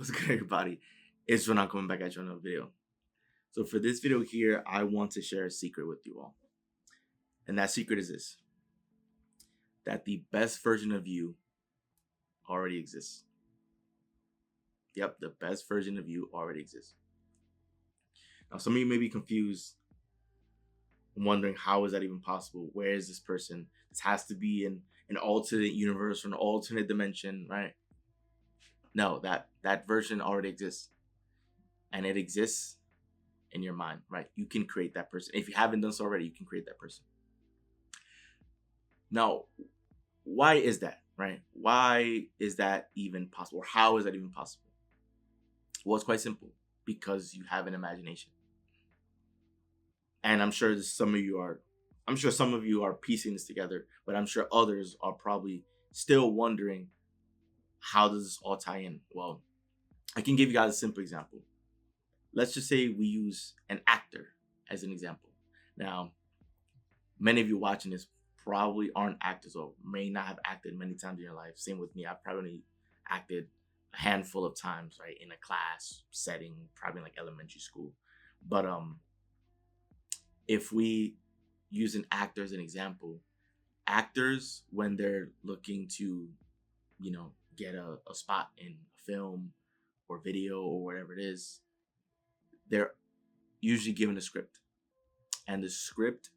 What's good, everybody? It's Ron coming back at you on another video. So for this video here, I want to share a secret with you all. And that secret is this: that the best version of you already exists. Yep, the best version of you already exists. Now, some of you may be confused, wondering how is that even possible? Where is this person? This has to be in an alternate universe or an alternate dimension, right? No, that version already exists. And it exists in your mind, right? You can create that person. If you haven't done so already, you can create that person. Now, why is that, right? Why is that even possible? Or how is that even possible? Well, it's quite simple. Because you have an imagination. And I'm sure some of you are piecing this together, but I'm sure others are probably still wondering, how does this all tie in? Well, I can give you guys a simple example. Let's just say we use an actor as an example. Now, many of you watching this probably aren't actors or may not have acted many times in your life. Same with me. I've probably acted a handful of times, right, in a class setting, probably like elementary school. But if we use an actor as an example, actors, when they're looking to, get a spot in a film or video or whatever it is, they're usually given a script. And the script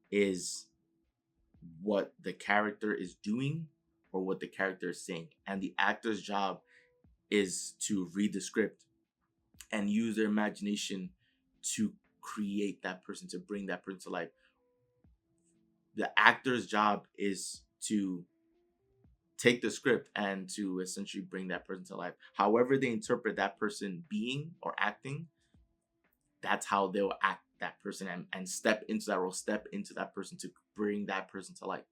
is what the character is doing or what the character is saying. And the actor's job is to read the script and use their imagination to create that person, to bring that person to life. The actor's job is to take the script and to essentially bring that person to life. However they interpret that person being or acting, that's how they'll act that person and step into that role, step into that person to bring that person to life.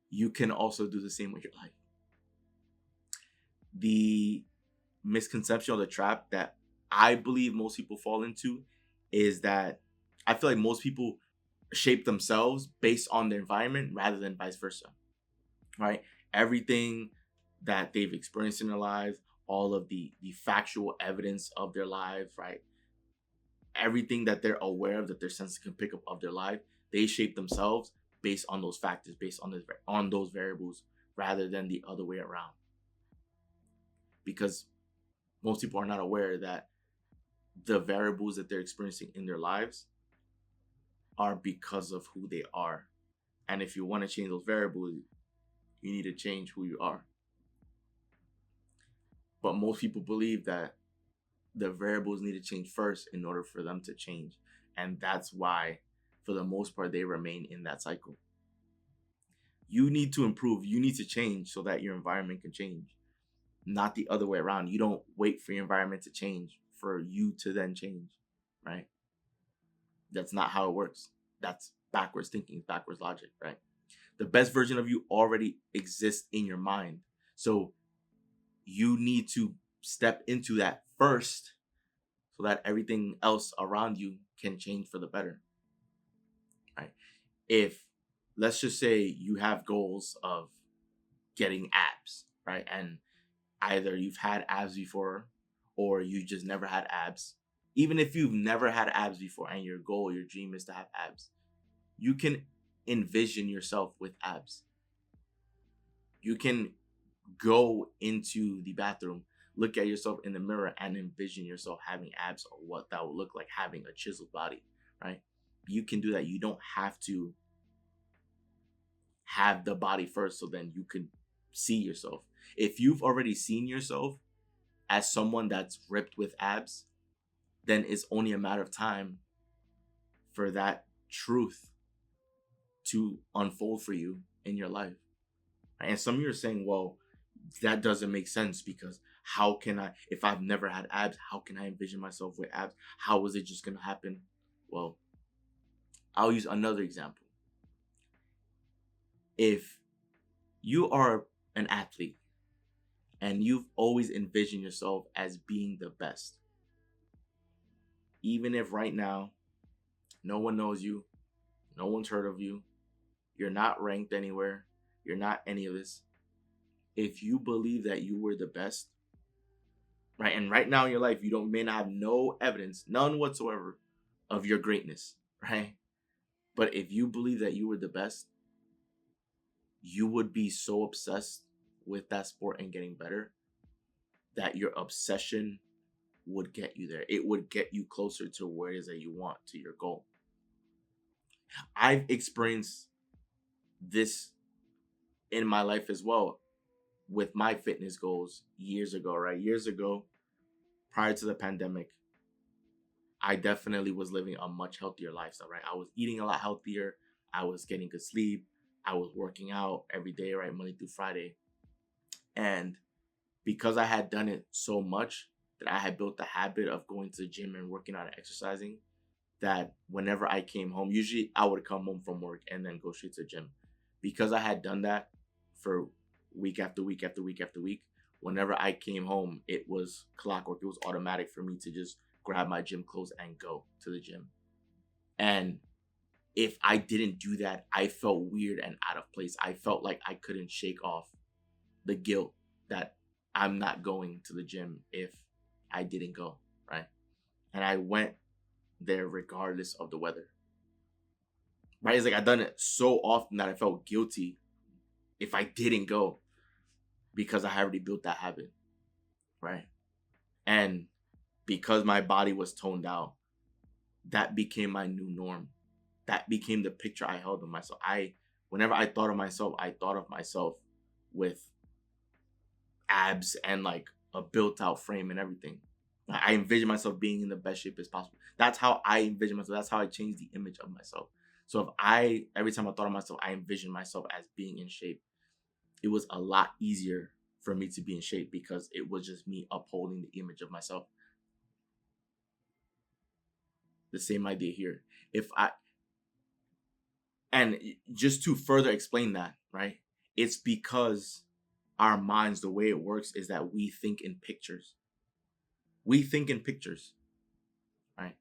You can also do the same with your life. The misconception or the trap that I believe most people fall into is that I feel like most people shape themselves based on their environment rather than vice versa, right? Everything that they've experienced in their lives, all of the factual evidence of their lives, right? Everything that they're aware of, that their senses can pick up of their life, they shape themselves based on those factors, based on those variables, rather than the other way around. Because most people are not aware that the variables that they're experiencing in their lives are because of who they are. And if you want to change those variables, you need to change who you are. But most people believe that the variables need to change first in order for them to change. And that's why, for the most part, they remain in that cycle. You need to improve. You need to change so that your environment can change, not the other way around. You don't wait for your environment to change for you to then change, right? That's not how it works. That's backwards thinking, backwards logic, right? The best version of you already exists in your mind. So you need to step into that first so that everything else around you can change for the better, right? If, let's just say, you have goals of getting abs, right? And either you've had abs before or you just never had abs. Even if you've never had abs before and your goal, your dream is to have abs, you can envision yourself with abs. You can go into the bathroom, look at yourself in the mirror and envision yourself having abs, or what that would look like having a chiseled body, right? You can do that. You don't have to have the body first so then you can see yourself. If you've already seen yourself as someone that's ripped with abs, then it's only a matter of time for that truth to unfold for you in your life. And some of you are saying, well, that doesn't make sense, because how can I, if I've never had abs, how can I envision myself with abs? How is it just going to happen? Well, I'll use another example. If you are an athlete and you've always envisioned yourself as being the best, even if right now no one knows you, no one's heard of you, you're not ranked anywhere, you're not any of this, if you believe that you were the best, right? And right now in your life, may not have no evidence, none whatsoever, of your greatness, right? But if you believe that you were the best, you would be so obsessed with that sport and getting better that your obsession would get you there. It would get you closer to where it is that you want, to your goal. I've experienced this in my life as well with my fitness goals years ago, right? Years ago, prior to the pandemic, I definitely was living a much healthier lifestyle, right? I was eating a lot healthier. I was getting good sleep. I was working out every day, right? Monday through Friday. And because I had done it so much that I had built the habit of going to the gym and working out and exercising, that whenever I came home, usually I would come home from work and then go straight to the gym. Because I had done that for week after week after week after week, whenever I came home, it was clockwork. It was automatic for me to just grab my gym clothes and go to the gym. And if I didn't do that, I felt weird and out of place. I felt like I couldn't shake off the guilt that I'm not going to the gym if I didn't go, right? And I went there regardless of the weather. Right? It's like I've done it so often that I felt guilty if I didn't go because I had already built that habit, right? And because my body was toned out, that became my new norm. That became the picture I held of myself. Whenever I thought of myself with abs and like a built out frame and everything. I envision myself being in the best shape as possible. That's how I envision myself. That's how I changed the image of myself. So every time I thought of myself, I envisioned myself as being in shape. It was a lot easier for me to be in shape because it was just me upholding the image of myself. The same idea here. And just to further explain that, right? It's because our minds, the way it works is that we think in pictures. We think in pictures, right?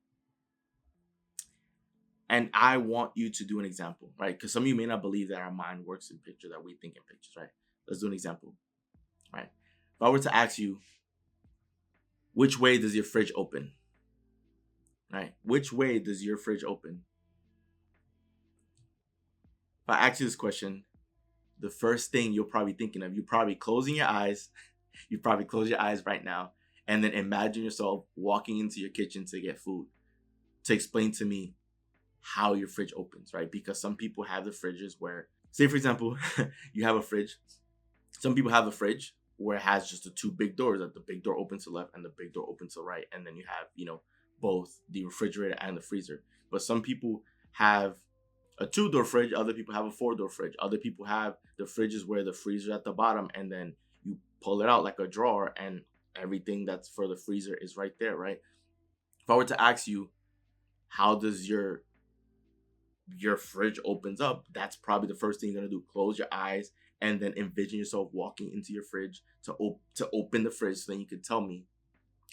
And I want you to do an example, right? Because some of you may not believe that our mind works in pictures, that we think in pictures, right? Let's do an example, right? If I were to ask you, which way does your fridge open? Right? Which way does your fridge open? If I ask you this question, the first thing you're probably thinking of, you're probably closing your eyes. You probably close your eyes right now and then imagine yourself walking into your kitchen to get food, to explain to me how your fridge opens, right? Because some people have the fridges where, say for example, you have a fridge. Some people have a fridge where it has just the two big doors, that the big door opens to the left and the big door opens to the right. And then you have, both the refrigerator and the freezer. But some people have a 2-door fridge. Other people have a 4-door fridge. Other people have the fridges where the freezer at the bottom and then you pull it out like a drawer and everything that's for the freezer is right there, right? If I were to ask you, how does your fridge opens up, that's probably the first thing you're gonna do. Close your eyes and then envision yourself walking into your fridge to open the fridge, so then you can tell me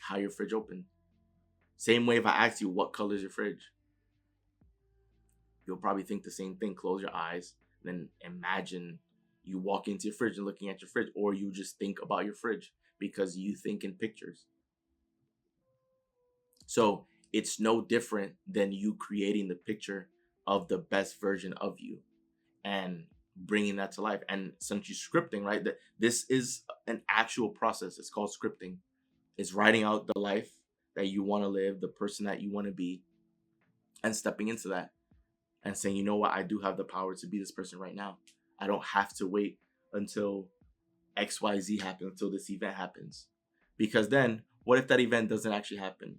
how your fridge opened. Same way if I ask you, what color is your fridge? You'll probably think the same thing. Close your eyes, then imagine you walk into your fridge and looking at your fridge, or you just think about your fridge because you think in pictures. So it's no different than you creating the picture of the best version of you and bringing that to life. And since you're scripting, right, that this is an actual process. It's called scripting. It's writing out the life that you want to live, the person that you want to be, and stepping into that and saying, you know what, I do have the power to be this person right now. I don't have to wait until XYZ happens, until this event happens. Because then, what if that event doesn't actually happen?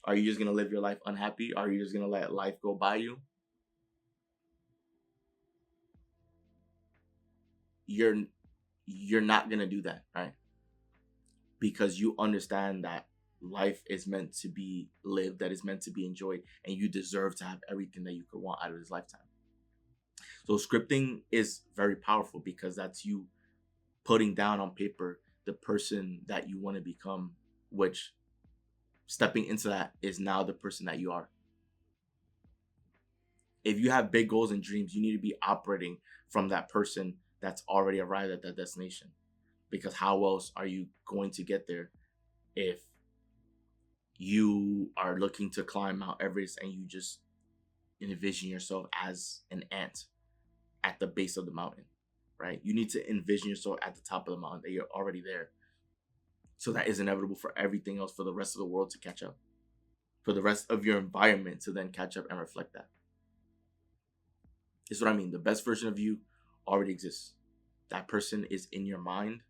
Are you just going to live your life unhappy? Are you just going to let life go by you? You're not going to do that, right? Because you understand that life is meant to be lived, that is meant to be enjoyed, and you deserve to have everything that you could want out of this lifetime. So scripting is very powerful because that's you putting down on paper the person that you want to become, which stepping into that is now the person that you are. If you have big goals and dreams, you need to be operating from that person that's already arrived at that destination. Because how else are you going to get there if you are looking to climb Mount Everest and you just envision yourself as an ant at the base of the mountain, right? You need to envision yourself at the top of the mountain, that you're already there. So that is inevitable for everything else, for the rest of the world to catch up, for the rest of your environment to then catch up and reflect that. Is what I mean. The best version of you already exists. That person is in your mind,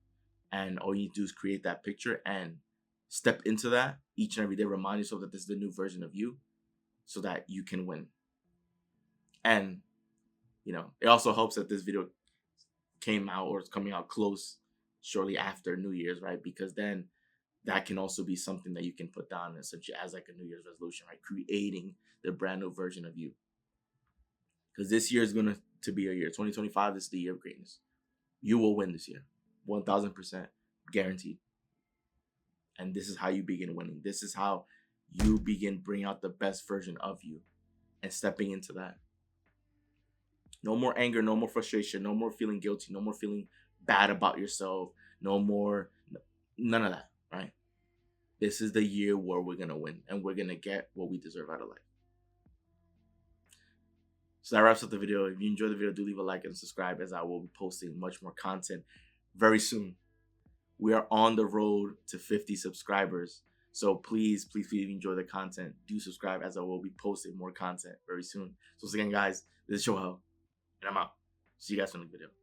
and all you need to do is create that picture and step into that each and every day. Remind yourself that this is the new version of you, so that you can win. And it also helps that this video came out, or it's coming out close shortly after New Year's, right? Because then that can also be something that you can put down as like a New Year's resolution, right? Creating the brand new version of you. Because this year is going to be a year. 2025, this is the year of greatness. You will win this year. 1,000% guaranteed. And this is how you begin winning. This is how you begin bringing out the best version of you and stepping into that. No more anger, no more frustration, no more feeling guilty, no more feeling bad about yourself, none of that, right? This is the year where we're going to win and we're going to get what we deserve out of life. So that wraps up the video. If you enjoyed the video, do leave a like and subscribe, as I will be posting much more content very soon. We are on the road to 50 subscribers. So please, please, please, if you enjoy the content, do subscribe, as I will be posting more content very soon. So once again, guys, this is Joel, and I'm out. See you guys in the video.